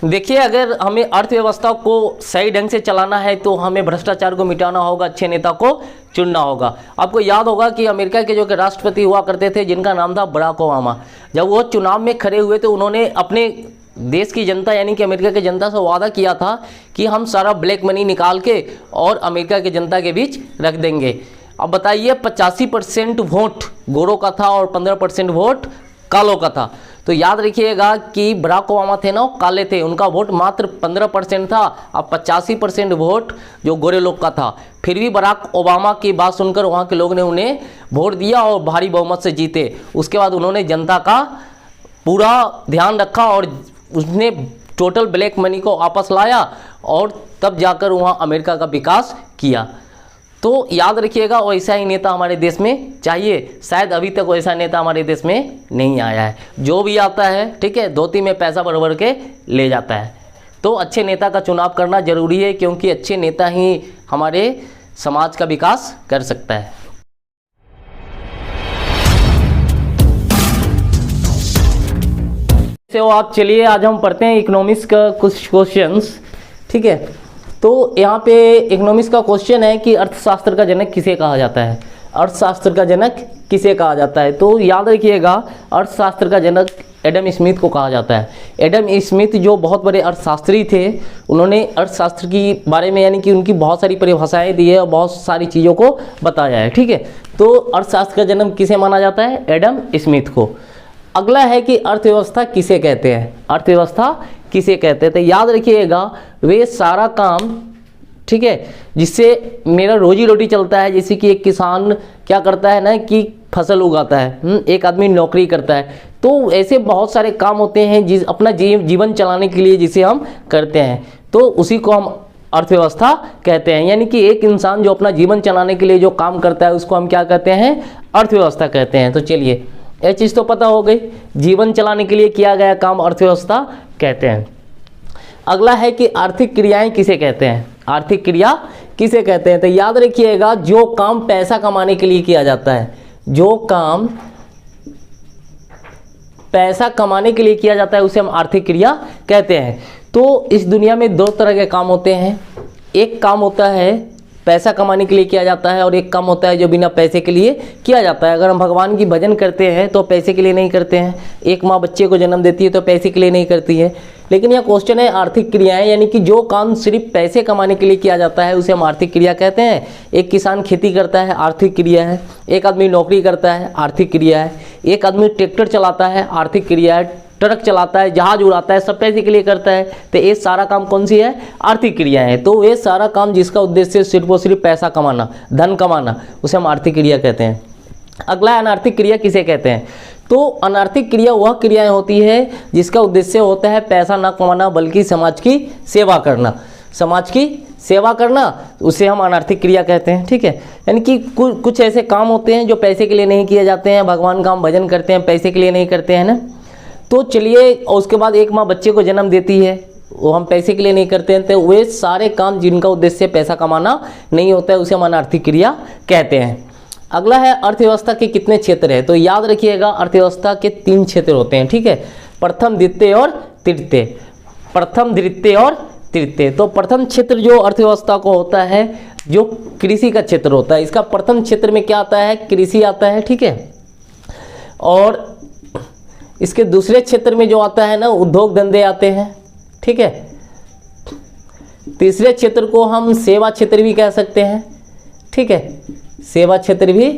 देखिए, अगर हमें अर्थव्यवस्था को सही ढंग से चलाना है तो हमें भ्रष्टाचार को मिटाना होगा, अच्छे नेता को चुनना होगा। आपको याद होगा कि अमेरिका के जो कि राष्ट्रपति हुआ करते थे, जिनका नाम था बराक ओबामा, जब वो चुनाव में खड़े हुए तो उन्होंने अपने देश की जनता यानी कि अमेरिका की जनता से वादा किया था कि हम सारा ब्लैक मनी निकाल के और अमेरिका की जनता के बीच रख देंगे। अब बताइए, 85% वोट गोरों का था और 15% वोट कालों का था। तो याद रखिएगा कि बराक ओबामा थे ना, वो काले थे, उनका वोट मात्र 15% था। अब 85% वोट जो गोरे लोग का था, फिर भी बराक ओबामा की बात सुनकर वहाँ के लोग ने उन्हें वोट दिया और भारी बहुमत से जीते। उसके बाद उन्होंने जनता का पूरा ध्यान रखा और उसने टोटल ब्लैक मनी को वापस लाया और तब जाकर वहाँ अमेरिका का विकास किया। तो याद रखिएगा, वैसा ही नेता हमारे देश में चाहिए। शायद अभी तक वैसा नेता हमारे देश में नहीं आया है। जो भी आता है, ठीक है, धोती में पैसा भर भर के ले जाता है। तो अच्छे नेता का चुनाव करना जरूरी है, क्योंकि अच्छे नेता ही हमारे समाज का विकास कर सकता है। तो आप चलिए, आज हम पढ़ते हैं इकोनॉमिक्स का कुछ क्वेश्चंस, ठीक है। तो यहाँ पे इकोनॉमिक्स का क्वेश्चन है कि अर्थशास्त्र का जनक किसे कहा जाता है। अर्थशास्त्र का जनक किसे कहा जाता है? तो याद रखिएगा, अर्थशास्त्र का जनक एडम स्मिथ को कहा जाता है। एडम स्मिथ जो बहुत बड़े अर्थशास्त्री थे, उन्होंने अर्थशास्त्र की बारे में यानी कि उनकी बहुत सारी परिभाषाएं दी है और बहुत सारी चीज़ों को बताया है, ठीक है। तो अर्थशास्त्र का जन्म किसे माना जाता है? एडम स्मिथ को। अगला है कि अर्थव्यवस्था किसे कहते हैं। अर्थव्यवस्था किसे कहते हैं? तो याद रखिएगा, वे सारा काम, ठीक है, जिससे मेरा रोजी रोटी चलता है। जैसे कि एक किसान क्या करता है ना कि फसल उगाता है, एक आदमी नौकरी करता है। तो ऐसे बहुत सारे काम होते हैं जिस अपना जीवन चलाने के लिए जिसे हम करते हैं, तो उसी को हम अर्थव्यवस्था कहते हैं। यानी कि एक इंसान जो अपना जीवन चलाने के लिए जो काम करता है, उसको हम क्या कहते हैं? अर्थव्यवस्था कहते हैं। तो चलिए, यह चीज़ तो पता हो गई, जीवन चलाने के लिए किया गया काम अर्थव्यवस्था कहते हैं। अगला है कि आर्थिक क्रियाएं किसे कहते हैं। आर्थिक क्रिया किसे कहते हैं? तो याद रखिएगा, जो काम पैसा कमाने के लिए किया जाता है, जो काम पैसा कमाने के लिए किया जाता है, उसे हम आर्थिक क्रिया कहते हैं। तो इस दुनिया में दो तरह के काम होते हैं। एक काम होता है पैसा कमाने के लिए किया जाता है और एक काम होता है जो बिना पैसे के लिए किया जाता है। अगर हम भगवान की भजन करते हैं तो पैसे के लिए नहीं करते हैं। एक माँ बच्चे को जन्म देती है तो पैसे के लिए नहीं करती है। लेकिन यह क्वेश्चन है आर्थिक क्रियाएं, यानी कि जो काम सिर्फ पैसे कमाने के लिए किया जाता है उसे हम आर्थिक क्रिया कहते हैं। एक किसान खेती करता है, आर्थिक क्रिया है। एक आदमी नौकरी करता है, आर्थिक क्रिया है। एक आदमी ट्रैक्टर चलाता है, आर्थिक क्रिया है। ट्रक चलाता है, जहाज उड़ाता है, सब पैसे के लिए करता है। तो ये सारा काम कौन सी है? आर्थिक क्रिया है। तो ये सारा काम जिसका उद्देश्य सिर्फ और सिर्फ पैसा कमाना, धन कमाना, उसे हम आर्थिक क्रिया कहते हैं। अगला अनार्थिक क्रिया किसे कहते हैं? तो अनार्थिक क्रिया वह क्रियाएं होती है जिसका उद्देश्य होता है पैसा ना कमाना बल्कि समाज की सेवा करना। समाज की सेवा करना, उसे हम अनार्थिक क्रिया कहते हैं, ठीक है। यानी कि कुछ ऐसे काम होते हैं जो पैसे के लिए नहीं किए जाते हैं। भगवान का हम भजन करते हैं, पैसे के लिए नहीं करते हैं ना। तो चलिए, उसके बाद एक माँ बच्चे को जन्म देती है, वो हम पैसे के लिए नहीं करते हैं। तो वे सारे काम जिनका उद्देश्य पैसा कमाना नहीं होता है, उसे हम अनार्थिक क्रिया कहते हैं। अगला है अर्थव्यवस्था के कितने क्षेत्र है। तो याद रखिएगा, अर्थव्यवस्था के 3 क्षेत्र होते हैं, ठीक है। प्रथम, द्वितीय और तृतीय। प्रथम, द्वितीय और तृतीय। तो प्रथम क्षेत्र जो अर्थव्यवस्था को होता है, जो कृषि का क्षेत्र होता है, इसका प्रथम क्षेत्र में क्या आता है? कृषि आता है, ठीक है। और इसके दूसरे क्षेत्र में जो आता है ना, उद्योग धंधे आते हैं, ठीक है। तीसरे क्षेत्र को हम सेवा क्षेत्र भी कह सकते हैं, ठीक है। सेवा क्षेत्र भी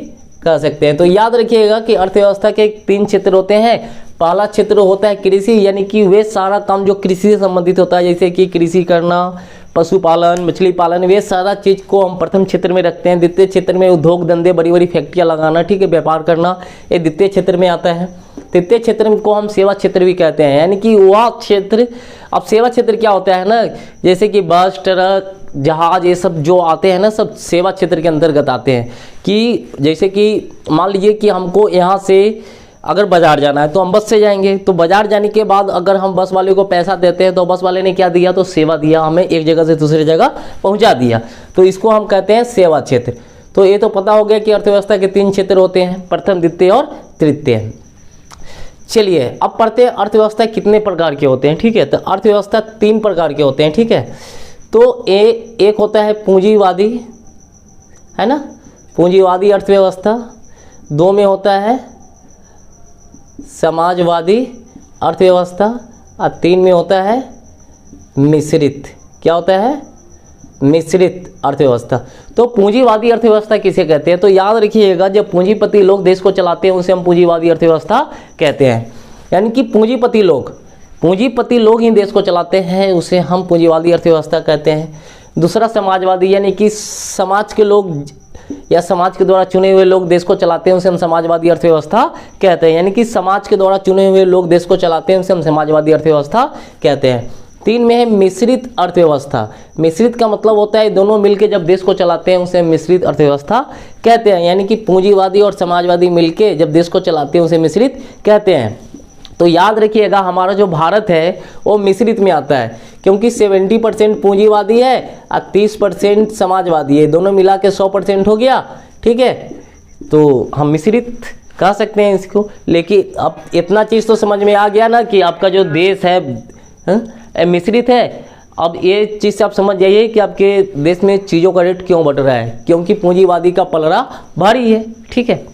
कह सकते हैं। तो याद रखिएगा कि अर्थव्यवस्था के 3 क्षेत्र होते हैं। पहला क्षेत्र होता है कृषि, यानी कि वे सारा काम जो कृषि से संबंधित होता है, जैसे कि कृषि करना, पशुपालन, मछली पालन, वे सारा चीज़ को हम प्रथम क्षेत्र में रखते हैं। द्वितीय क्षेत्र में उद्योग धंधे, बड़ी बड़ी फैक्ट्रियाँ लगाना, ठीक है, व्यापार करना, ये द्वितीय क्षेत्र में आता है। तृतीय क्षेत्र को हम सेवा क्षेत्र भी कहते हैं, यानी कि वह क्षेत्र। अब सेवा क्षेत्र क्या होता है ना, जैसे कि बस, ट्रक, जहाज, ये सब जो आते हैं ना, सब सेवा क्षेत्र के अंतर्गत आते हैं। कि जैसे कि मान लीजिए कि हमको यहाँ से अगर बाज़ार जाना है तो हम बस से जाएंगे। तो बाज़ार जाने के बाद अगर हम बस वाले को पैसा देते हैं तो बस वाले ने क्या दिया? तो सेवा दिया, हमें एक जगह से दूसरी जगह पहुँचा दिया। तो इसको हम कहते हैं सेवा क्षेत्र। तो ये तो पता हो गया कि अर्थव्यवस्था के 3 क्षेत्र होते हैं, प्रथम, द्वितीय और तृतीय। चलिए अब पढ़ते हैं अर्थव्यवस्था कितने प्रकार के होते हैं। ठीक है, तो अर्थव्यवस्था 3 प्रकार के होते हैं। ठीक है, तो एक होता है पूंजीवादी, है ना, पूंजीवादी अर्थव्यवस्था। 2 में होता है समाजवादी अर्थव्यवस्था और 3 में होता है मिश्रित। क्या होता है? मिश्रित अर्थव्यवस्था। तो पूंजीवादी अर्थव्यवस्था किसे कहते हैं? तो याद रखिएगा, जब पूंजीपति लोग देश को चलाते हैं उसे हम पूंजीवादी अर्थव्यवस्था कहते हैं। यानी कि पूंजीपति लोग ही देश को चलाते हैं, उसे हम पूंजीवादी अर्थव्यवस्था कहते हैं। दूसरा समाजवादी, यानी कि समाज के लोग या समाज के द्वारा चुने हुए लोग देश को चलाते हैं, उसे हम समाजवादी अर्थव्यवस्था कहते हैं। यानी कि समाज के द्वारा चुने हुए लोग देश को चलाते हैं, उसे हम समाजवादी अर्थव्यवस्था कहते हैं। 3 में है मिश्रित अर्थव्यवस्था। मिश्रित का मतलब होता है दोनों मिलकर जब देश को चलाते हैं उसे मिश्रित अर्थव्यवस्था कहते हैं। यानी कि पूंजीवादी और समाजवादी मिलकर जब देश को चलाते हैं उसे मिश्रित कहते हैं। तो याद रखिएगा, हमारा जो भारत है वो मिश्रित में आता है, क्योंकि 70% पूंजीवादी है और 30% समाजवादी है, दोनों मिला के 100% हो गया। ठीक है, तो हम मिश्रित कह सकते हैं इसको। लेकिन अब इतना चीज़ तो समझ में आ गया ना कि आपका जो देश है मिश्रित है। अब ये चीज़ से आप समझ जाइए कि आपके देश में चीज़ों का रेट क्यों बढ़ रहा है, क्योंकि पूंजीवादी का पलड़ा भारी है। ठीक है।